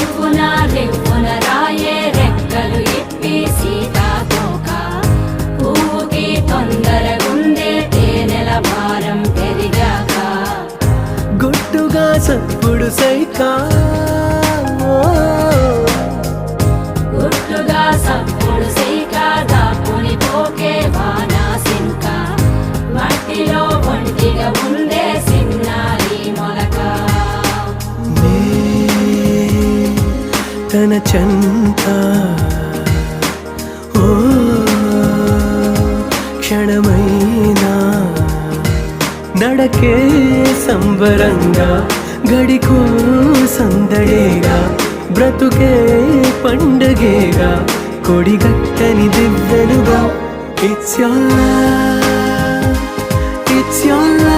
రివ్వున రివ్వున రాయే రెక్కలు ఇప్పి సీతాకోక పువ్వుకి తొందరగుందే తేనెల భారం పెరిగాక గుట్టుగా సప్పుడు సైకా గుట్టుగా సప్పుడు సైక దాపుని పోకే వానా సింక మట్టిలో ఒంటిగా ఉందే సిన్నారి మొలక తన చెంత ఓ క్షణమైనా నడకే సంబరంగా గడికో సందడేగా బ్రతుకే పండగేగా కొడిగట్టని దివ్వెనుగా ఇట్స్ your love